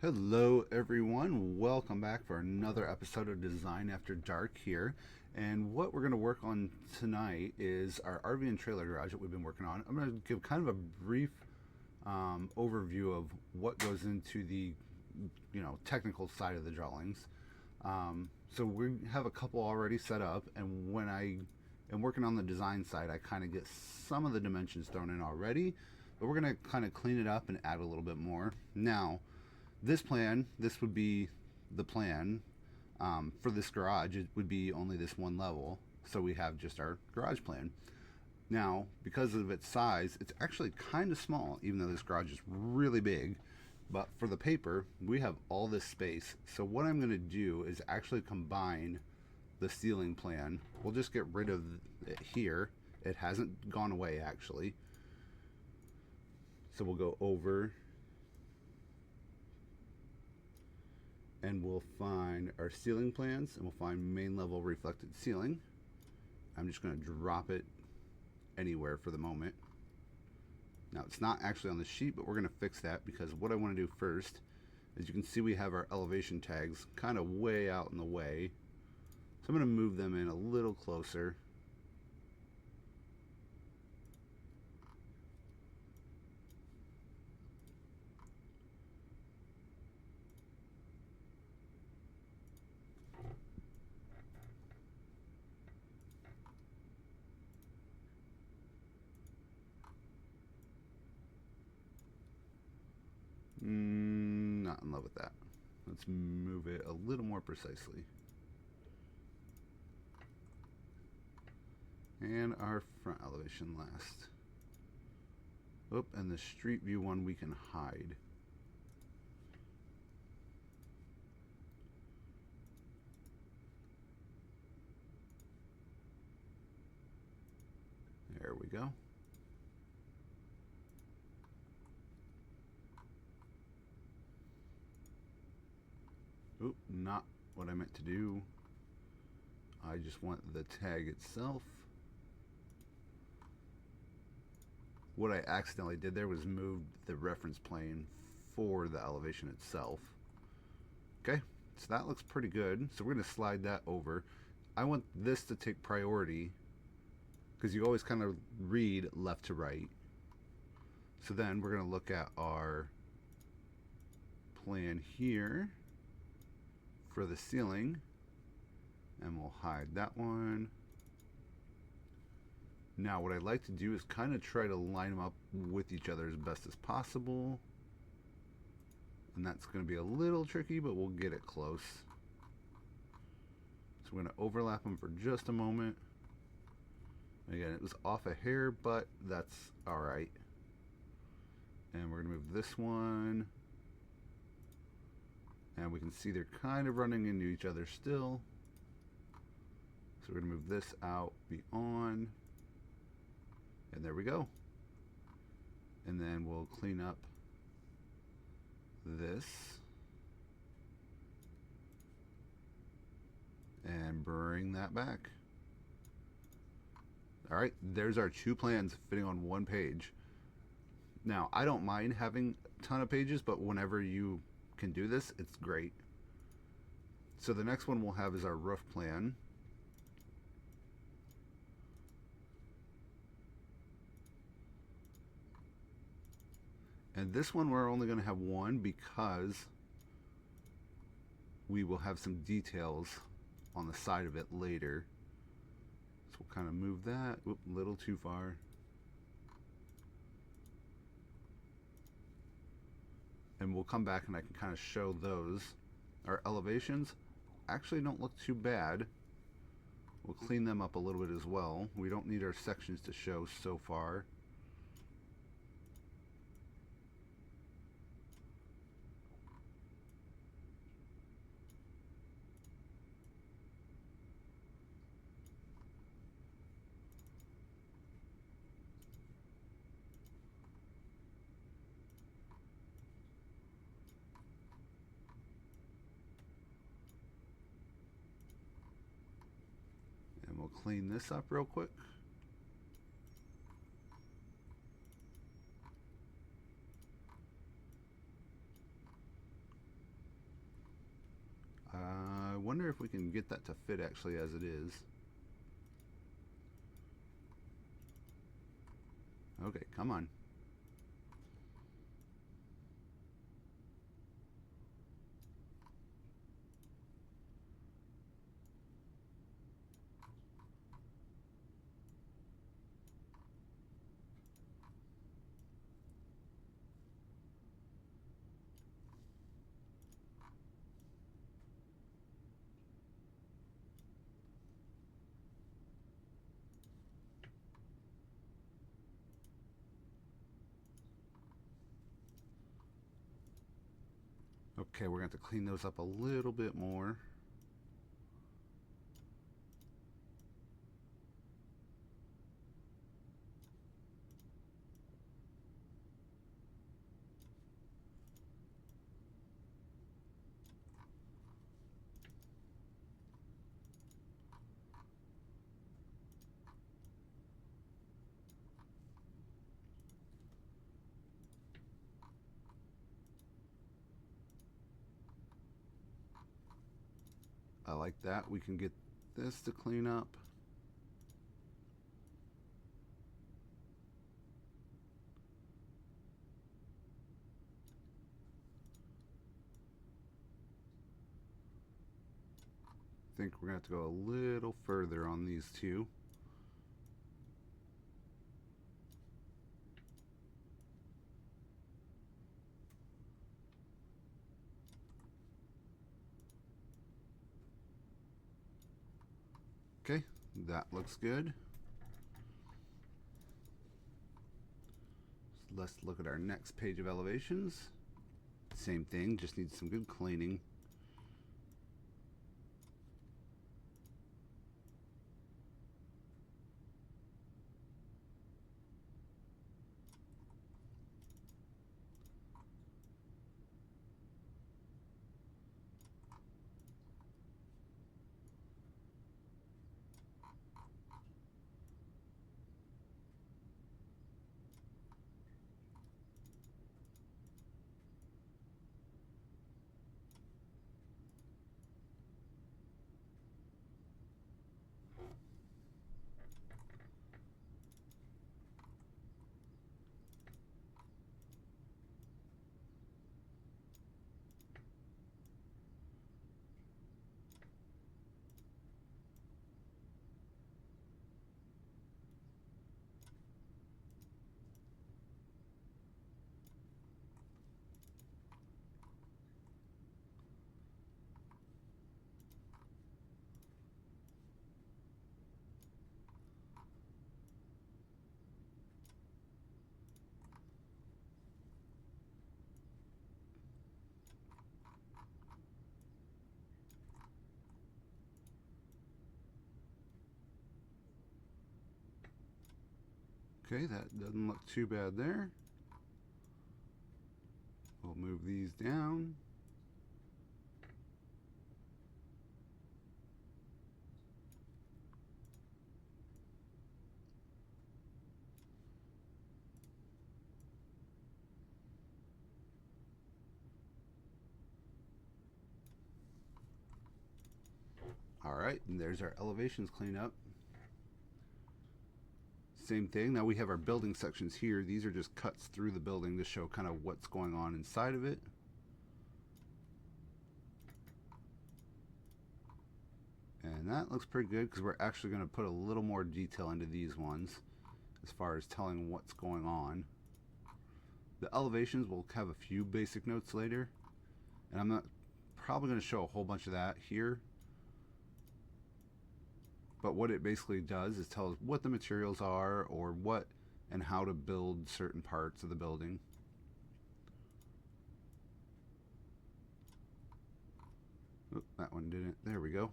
Hello, everyone. Welcome back for another episode of Design After Dark here. And what we're going to work on tonight is our RV and trailer garage that we've been working on. I'm going to give kind of a brief overview of what goes into the technical side of the drawings. So we have a couple already set up, and when I am working on the design side, I kind of get some of the dimensions thrown in already, but we're going to kind of clean it up and add a little bit more. Now, this would be the plan for this garage. It would be only this one level, so we have just our garage plan. Now, because of its size, it's actually kind of small, even though this garage is really big. But for the paper, we have all this space. So what I'm going to do is actually combine the ceiling plan. We'll just get rid of it here. It hasn't gone away, actually. So we'll go over and we'll find our ceiling plans, and we'll find main level reflected ceiling. I'm just going to drop it anywhere for the moment. Now, it's not actually on the sheet, but we're going to fix that, because what I want to do first is, you can see we have our elevation tags kind of way out in the way. So I'm going to move them in a little closer. Not in love with that. Let's move it a little more precisely. And our front elevation last. Oh, and the street view one we can hide. There we go. Oop, not what I meant to do. I just want the tag itself. What I accidentally did there was move the reference plane for the elevation itself. Okay, so that looks pretty good. So we're going to slide that over. I want this to take priority, because you always kind of read left to right. So then we're going to look at our plan here for the ceiling, and we'll hide that one. Now, what I'd like to do is kind of try to line them up with each other as best as possible, and that's going to be a little tricky, but we'll get it close. So we're going to overlap them for just a moment. Again, it was off a hair, but that's alright. And we're going to move this one, and we can see they're kind of running into each other still. So we're going to move this out beyond. And there we go. And then we'll clean up this. And bring that back. Alright, there's our two plans fitting on one page. Now, I don't mind having a ton of pages, but whenever you can do this, it's great. So the next one we'll have is our roof plan. And this one we're only going to have one, because we will have some details on the side of it later. So we'll kind of move that a little too far. And we'll come back and I can kind of show those. Our elevations actually don't look too bad. We'll clean them up a little bit as well. We don't need our sections to show so far. And we'll clean this up real quick. wonder if we can get that to fit actually as it is. Okay, come on. Okay, we're going to have to clean those up a little bit more. I like that. We can get this to clean up. I think we're going to have to go a little further on these two. Okay, that looks good. So let's look at our next page of elevations. Same thing, just needs some good cleaning. Okay, that doesn't look too bad there. We'll move these down. All right, and there's our elevations cleaned up. Same thing, now we have our building sections here. These are just cuts through the building to show kind of what's going on inside of it. And that looks pretty good because we're actually going to put a little more detail into these ones as far as telling what's going on. The elevations will have a few basic notes later, and I'm not probably going to show a whole bunch of that here. But what it basically does is tell us what the materials are or what and how to build certain parts of the building. Oop, that one didn't. There we go.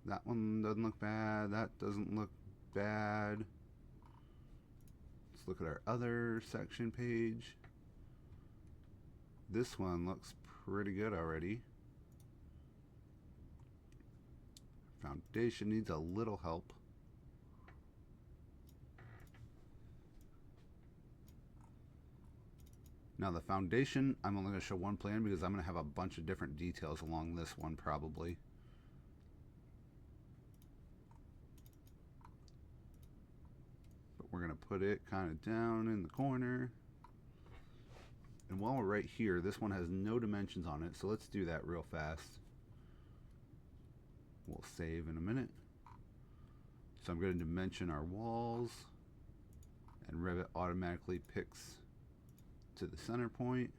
That one doesn't look bad. That doesn't look bad. Let's look at our other section page. This one looks pretty good already. Foundation needs a little help. Now the foundation, I'm only going to show one plan because I'm going to have a bunch of different details along this one probably. But we're going to put it kind of down in the corner. And while we're right here, this one has no dimensions on it, so let's do that real fast. We'll save in a minute. So I'm going to dimension our walls, and Revit automatically picks to the center point.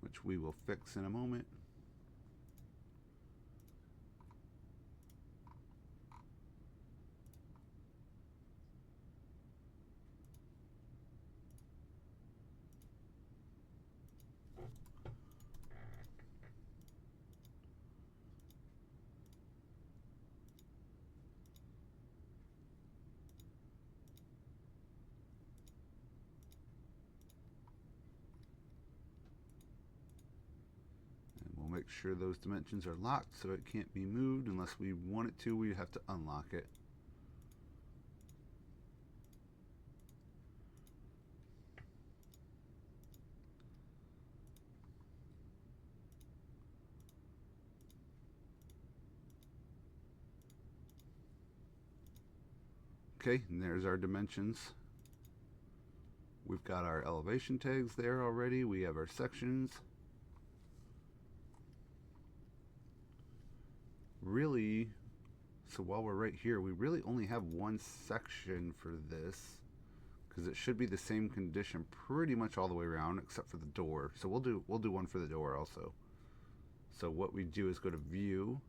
Which we will fix in a moment. Make sure those dimensions are locked so it can't be moved unless we want it to. We have to unlock it. Okay, and there's our dimensions. We've got our elevation tags there already. We have our sections. Really, so while we're right here, we really only have one section for this because it should be the same condition pretty much all the way around except for the door. So we'll do one for the door also. So what we do is go to view,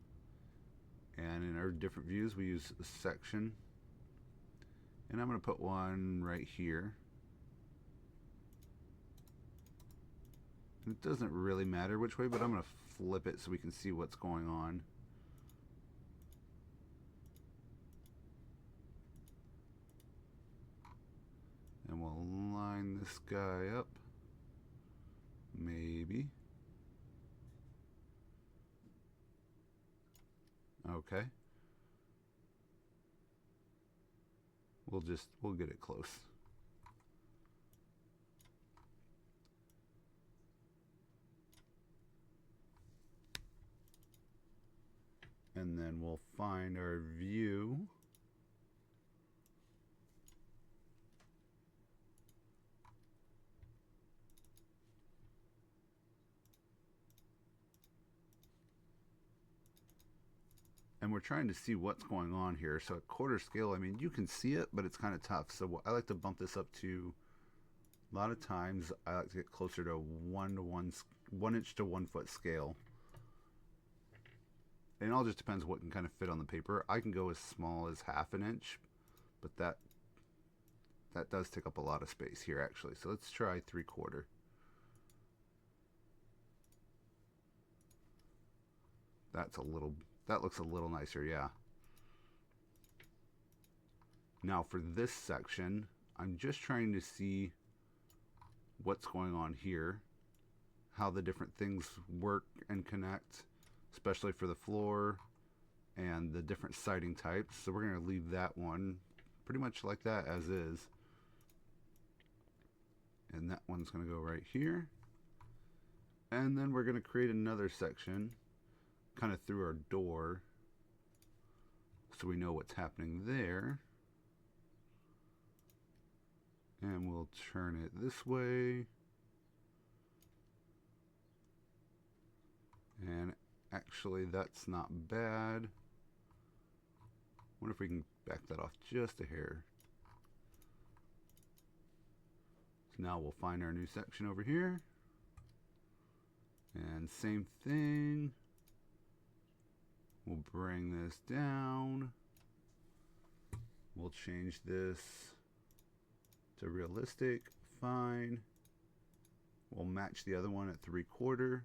and in our different views we use a section, and I'm going to put one right here. And it doesn't really matter which way, but I'm going to flip it so we can see what's going on. And we'll line this guy up, maybe. Okay. We'll get it close. And then we'll find our view. And we're trying to see what's going on here. So at quarter scale, I mean, you can see it, but it's kind of tough. So I like to bump this up to, a lot of times I like to get closer to 1 inch to 1 foot scale. And it all just depends what can kind of fit on the paper. I can go as small as ½ an inch, but that does take up a lot of space here actually. So let's try 3/4. That looks a little nicer, yeah. Now for this section, I'm just trying to see what's going on here, how the different things work and connect, especially for the floor and the different siding types. So we're going to leave that one pretty much like that as is. And that one's going to go right here. And then we're going to create another section kind of through our door so we know what's happening there. And we'll turn it this way. And actually that's not bad. Wonder if we can back that off just a hair. So now we'll find our new section over here. And same thing. We'll bring this down. We'll change this to realistic. Fine. We'll match the other one at 3/4.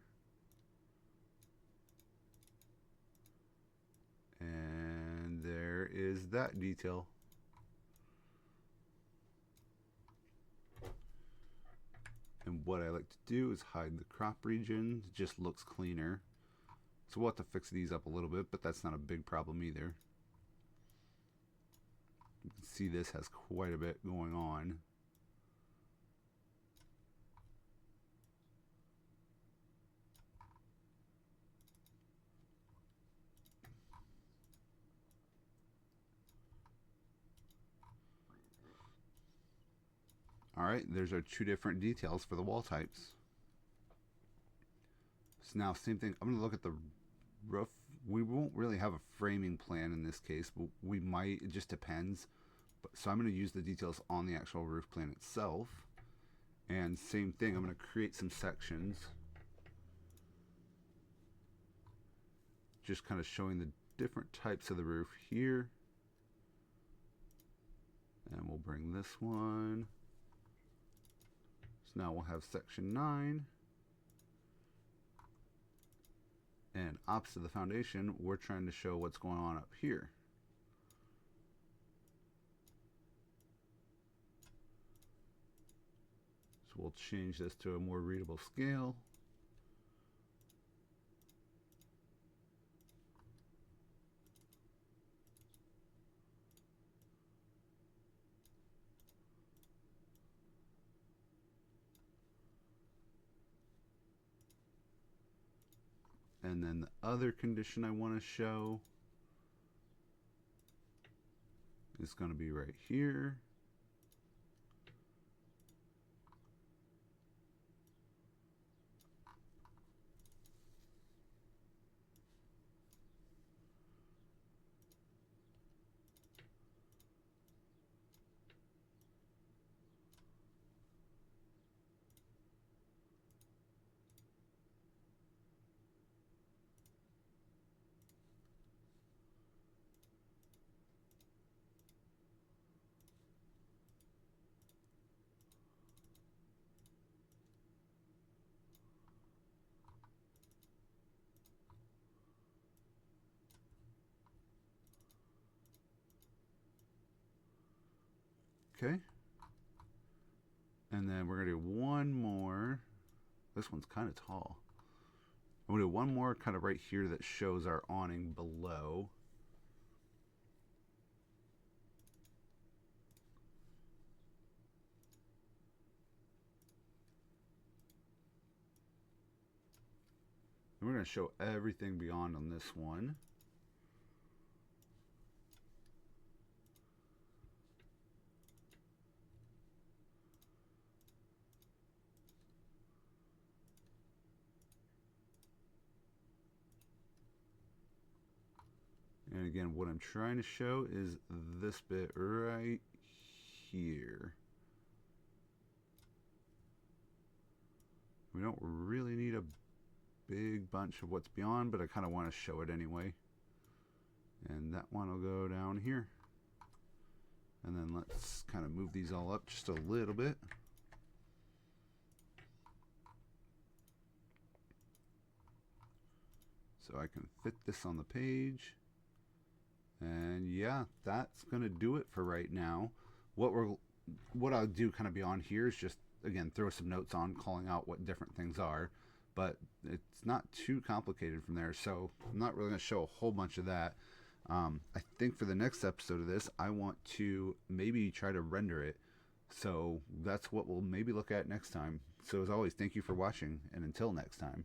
And there is that detail. And what I like to do is hide the crop region. It just looks cleaner. So we'll have to fix these up a little bit, but that's not a big problem either. You can see this has quite a bit going on. Alright, there's our two different details for the wall types. So now, same thing, I'm going to look at the roof. We won't really have a framing plan in this case, but we might, it just depends. So I'm going to use the details on the actual roof plan itself. And same thing, I'm going to create some sections. Just kind of showing the different types of the roof here. And we'll bring this one. So now we'll have section 9. And opposite the foundation, we're trying to show what's going on up here. So we'll change this to a more readable scale. And then the other condition I want to show is going to be right here. Okay. And then we're going to do one more. This one's kind of tall. I'm going to do one more kind of right here that shows our awning below. And we're going to show everything beyond on this one. And again, what I'm trying to show is this bit right here. We don't really need a big bunch of what's beyond, but I kind of want to show it anyway. And that one will go down here. And then let's kind of move these all up just a little bit. So I can fit this on the page. And yeah, that's going to do it for right now. What I'll do kind of beyond here is just, again, throw some notes on calling out what different things are. But it's not too complicated from there. So I'm not really going to show a whole bunch of that. I think for the next episode of this, I want to maybe try to render it. So that's what we'll maybe look at next time. So as always, thank you for watching, and until next time.